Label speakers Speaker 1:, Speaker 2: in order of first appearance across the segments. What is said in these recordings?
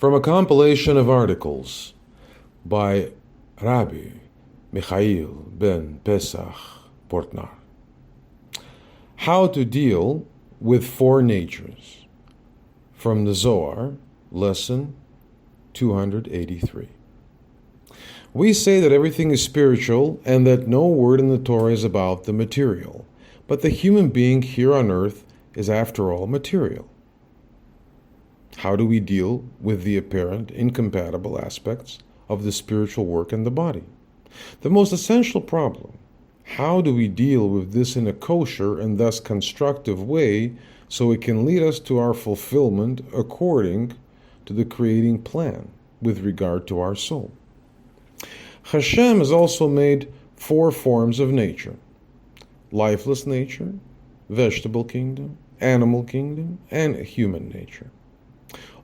Speaker 1: From a compilation of articles by Rabbi Michael-ben-Pesach, Portnaar. How to deal with four natures. From the Zohar, lesson 283. We say that everything is spiritual and that no word in the Torah is about the material, but the human being here on earth is after all material. How do we deal with the apparent incompatible aspects of the spiritual work and the body? The most essential problem: how do we deal with this in a kosher and thus constructive way so it can lead us to our fulfillment according to the creating plan with regard to our soul? Hashem has also made four forms of nature: lifeless nature, vegetable kingdom, animal kingdom, and human nature.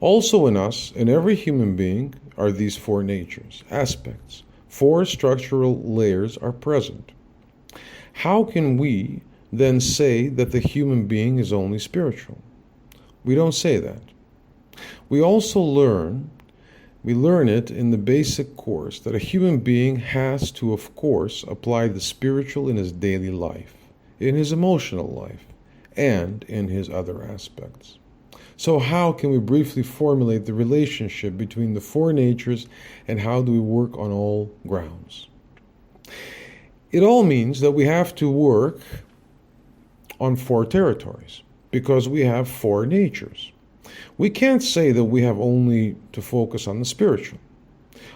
Speaker 1: Also in us, in every human being, are these four natures, aspects. Four structural layers are present. How can we then say that the human being is only spiritual? We don't say that. We also learn it in the basic course that a human being has to, of course, apply the spiritual in his daily life, in his emotional life, and in his other aspects. So how can we briefly formulate the relationship between the four natures, and how do we work on all grounds? It all means that we have to work on four territories, because we have four natures. We can't say that we have only to focus on the spiritual.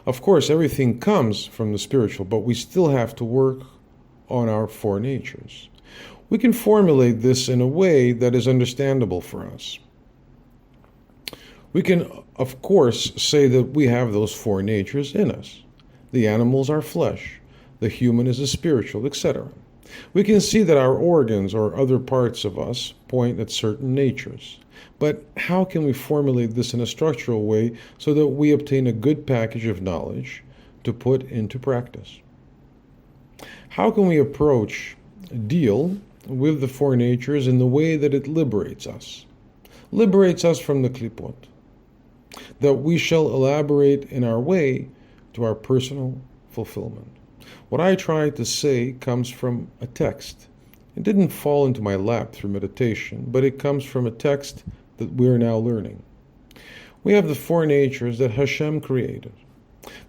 Speaker 1: Of course, everything comes from the spiritual, but we still have to work on our four natures. We can formulate this in a way that is understandable for us. We can, of course, say that we have those four natures in us. The animals are flesh, the human is a spiritual, etc. We can see that our organs or other parts of us point at certain natures. But how can we formulate this in a structural way so that we obtain a good package of knowledge to put into practice? How can we deal with the four natures in the way that it liberates us from the klipot, that we shall elaborate in our way to our personal fulfillment? What I try to say comes from a text. It didn't fall into my lap through meditation, but it comes from a text that we are now learning. We have the four natures that Hashem created.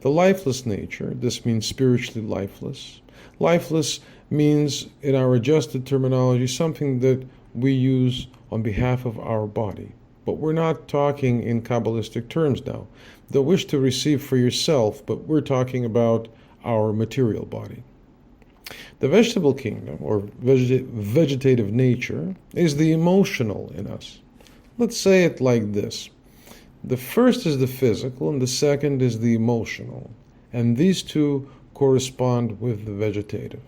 Speaker 1: The lifeless nature, this means spiritually lifeless. Lifeless means, in our adjusted terminology, something that we use on behalf of our body. But we're not talking in Kabbalistic terms now. The wish to receive for yourself, but we're talking about our material body. The vegetable kingdom, or vegetative nature, is the emotional in us. Let's say it like this. The first is the physical, and the second is the emotional. And these two correspond with the vegetative.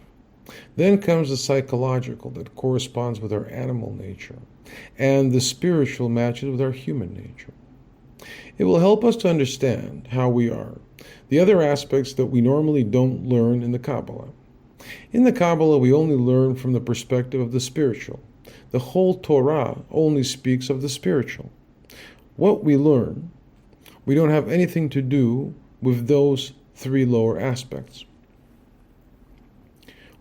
Speaker 1: Then comes the psychological, that corresponds with our animal nature. And the spiritual matches with our human nature. It will help us to understand how we are, the other aspects that we normally don't learn in the Kabbalah. In the Kabbalah, we only learn from the perspective of the spiritual. The whole Torah only speaks of the spiritual. What we learn, we don't have anything to do with those three lower aspects.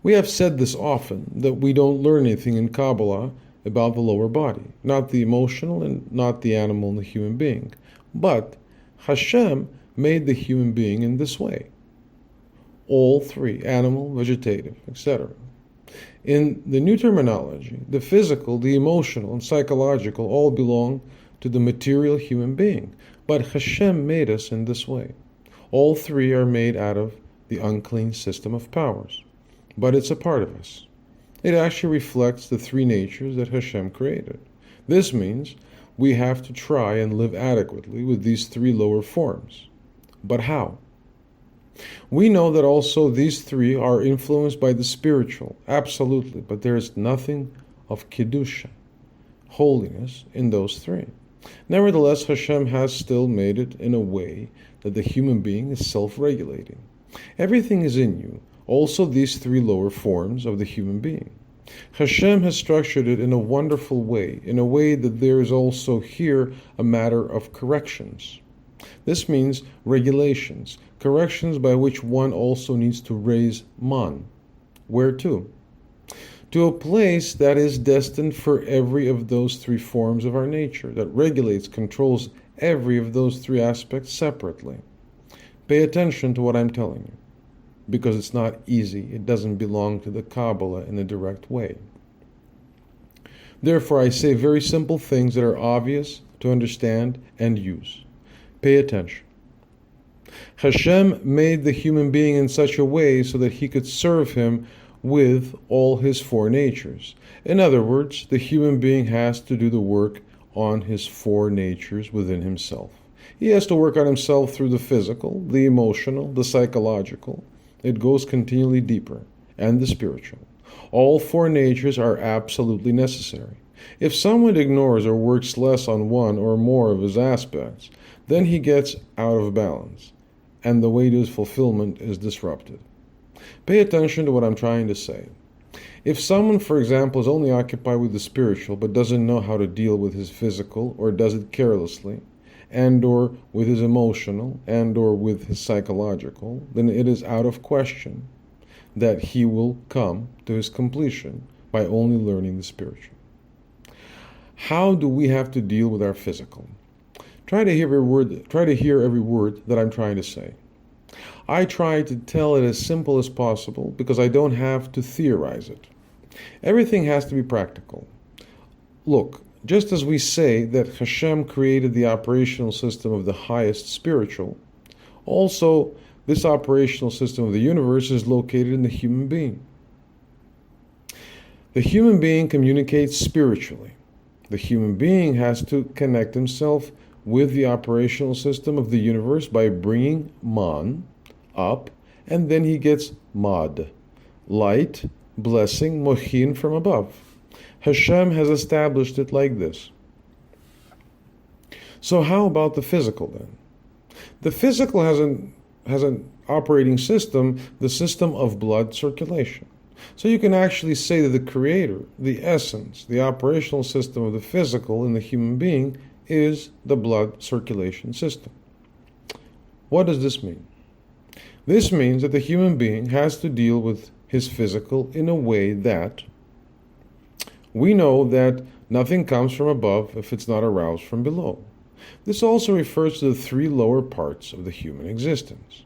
Speaker 1: We have said this often, that we don't learn anything in Kabbalah about the lower body, not the emotional and not the animal and the human being. But Hashem made the human being in this way. All three, animal, vegetative, etc. In the new terminology, the physical, the emotional, and psychological all belong to the material human being. But Hashem made us in this way. All three are made out of the unclean system of powers. But it's a part of us. It actually reflects the three natures that Hashem created. This means we have to try and live adequately with these three lower forms. But how? We know that also these three are influenced by the spiritual, absolutely, but there is nothing of Kedusha, holiness, in those three. Nevertheless, Hashem has still made it in a way that the human being is self-regulating. Everything is in you, also these three lower forms of the human being. Hashem has structured it in a wonderful way, in a way that there is also here a matter of corrections. This means regulations, corrections by which one also needs to raise man. Where to? To a place that is destined for every of those three forms of our nature, that regulates, controls every of those three aspects separately. Pay attention to what I'm telling you, because it's not easy. It doesn't belong to the Kabbalah in a direct way. Therefore, I say very simple things that are obvious to understand and use. Pay attention. Hashem made the human being in such a way so that he could serve him with all his four natures. In other words, the human being has to do the work on his four natures within himself. He has to work on himself through the physical, the emotional, the psychological. It goes continually deeper, and the spiritual. All four natures are absolutely necessary. If someone ignores or works less on one or more of his aspects, then he gets out of balance, and the way to his fulfillment is disrupted. Pay attention to what I'm trying to say. If someone, for example, is only occupied with the spiritual but doesn't know how to deal with his physical, or does it carelessly, and or with his emotional, and or with his psychological, then it is out of question that he will come to his completion by only learning the spiritual. How do we have to deal with our physical? Try to hear every word that I'm trying to say. I try to tell it as simple as possible because I don't have to theorize it. Everything has to be practical. Look, just as we say that Hashem created the operational system of the highest spiritual, also this operational system of the universe is located in the human being. The human being communicates spiritually. The human being has to connect himself with the operational system of the universe by bringing man up, and then he gets mad, light, blessing, mochin from above. Hashem has established it like this. So how about the physical then? The physical has an operating system, the system of blood circulation. So you can actually say that the creator, the essence, the operational system of the physical in the human being is the blood circulation system. What does this mean? This means that the human being has to deal with his physical in a way that we know that nothing comes from above if it's not aroused from below. This also refers to the three lower parts of the human existence.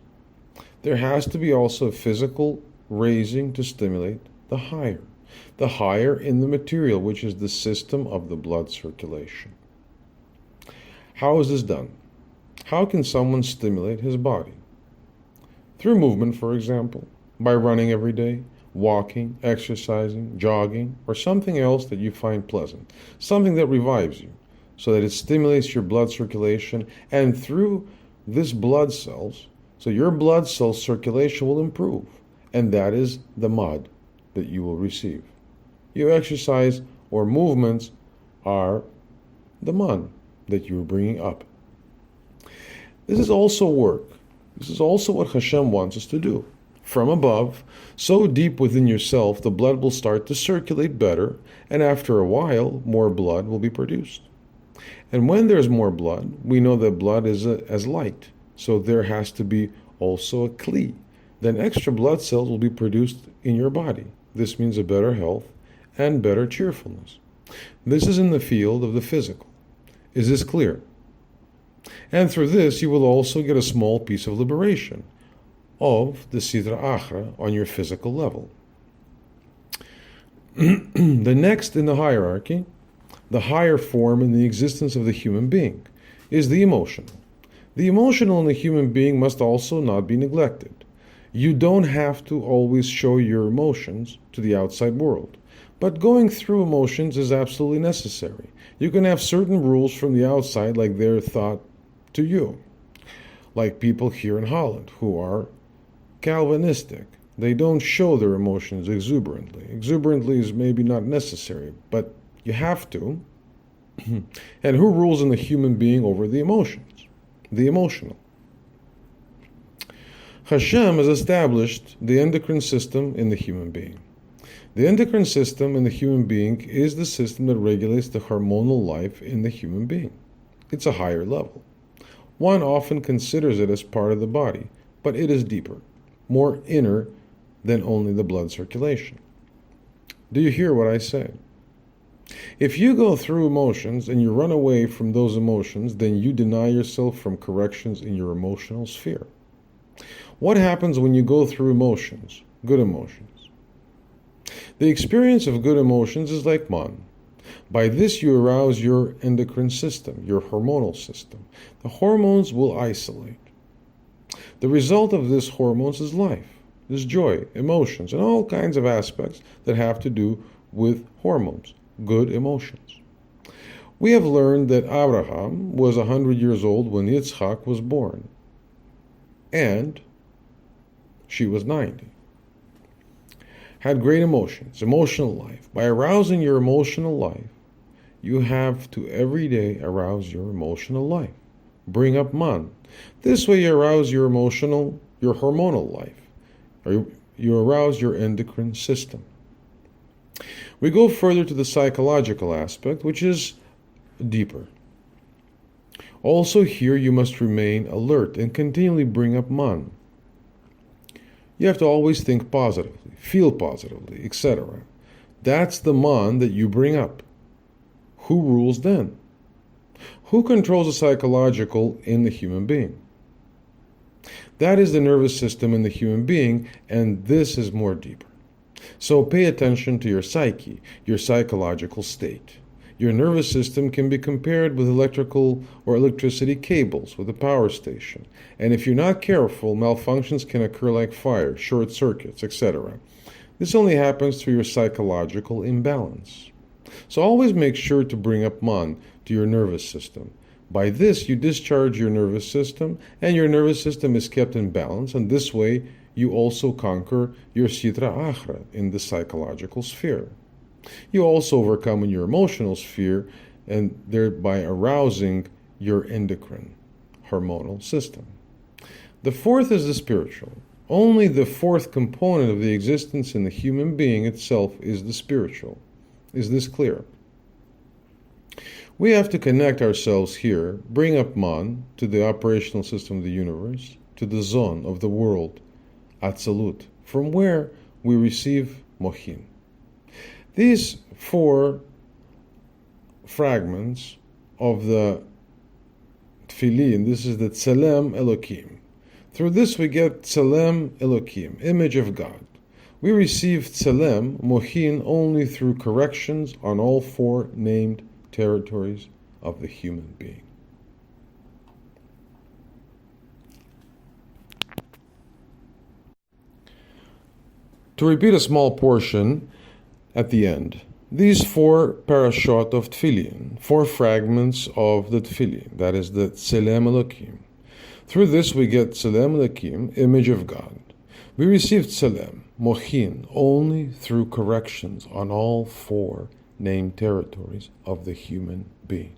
Speaker 1: There has to be also a physical raising to stimulate the higher in the material, which is the system of the blood circulation. How is this done? How can someone stimulate his body? Through movement, for example, by running every day, walking, exercising, jogging, or something else that you find pleasant, something that revives you, so that it stimulates your blood circulation, and through this blood cells, so your blood cell circulation will improve, and that is the mud that you will receive. Your exercise or movements are the man that you are bringing up. This is also work. This is also what Hashem wants us to do. From above, so deep within yourself, the blood will start to circulate better, and after a while, more blood will be produced. And when there's more blood, we know that blood is as light, so there has to be also a kli. Then extra blood cells will be produced in your body. This means a better health and better cheerfulness. This is in the field of the physical. Is this clear? And through this, you will also get a small piece of liberation of the Sidra Achra on your physical level. The next in the hierarchy, the higher form in the existence of the human being, is the emotional. The emotional in the human being must also not be neglected. You don't have to always show your emotions to the outside world, but going through emotions is absolutely necessary. You can have certain rules from the outside like they're thought to you, like people here in Holland who are Calvinistic. They don't show their emotions exuberantly. Exuberantly is maybe not necessary, but you have to. And who rules in the human being over the emotions? The emotional. Hashem has established the endocrine system in the human being. The endocrine system in the human being is the system that regulates the hormonal life in the human being. It's a higher level. One often considers it as part of the body, but it is deeper, more inner than only the blood circulation. Do you hear what I say? If you go through emotions and you run away from those emotions, then you deny yourself from corrections in your emotional sphere. What happens when you go through emotions, good emotions? The experience of good emotions is like man. By this you arouse your endocrine system, your hormonal system. The hormones will isolate. The result of this hormones is life, is joy, emotions, and all kinds of aspects that have to do with hormones, good emotions. We have learned that Abraham was 100 years old when Yitzchak was born, and she was 90. Had great emotions, emotional life. By arousing your emotional life, you have to every day arouse your emotional life. Bring up man. This way you arouse your hormonal life. Or you arouse your endocrine system. We go further to the psychological aspect, which is deeper. Also here you must remain alert and continually bring up man. You have to always think positively, feel positively, etc. That's the man that you bring up. Who rules then? Who controls the psychological in the human being? That is the nervous system in the human being, and this is more deeper. So pay attention to your psyche, your psychological state. Your nervous system can be compared with electrical or electricity cables with a power station. And if you're not careful, malfunctions can occur like fire, short circuits, etc. This only happens through your psychological imbalance. So always make sure to bring up man to your nervous system. By this, you discharge your nervous system, and your nervous system is kept in balance, and this way you also conquer your sitra achra in the psychological sphere. You also overcome in your emotional sphere, and thereby arousing your endocrine hormonal system. The fourth is the spiritual. Only the fourth component of the existence in the human being itself is the spiritual. Is this clear? We have to connect ourselves here, bring up man to the operational system of the universe, to the zone of the world, Atzilut, from where we receive Mochin. These four fragments of the Tfilin, this is the Tselem Elokim. Through this we get Tselem Elokim, image of God. We receive Tselem, Mochin, only through corrections on all four named territories of the human being. To repeat a small portion at the end, these four parashot of Tfilin, four fragments of the Tfilin, that is the Tselem Elokim. Through this we get Tselem Elokim, image of God. We receive Tselem, Mochin, only through corrections on all four named territories of the human being.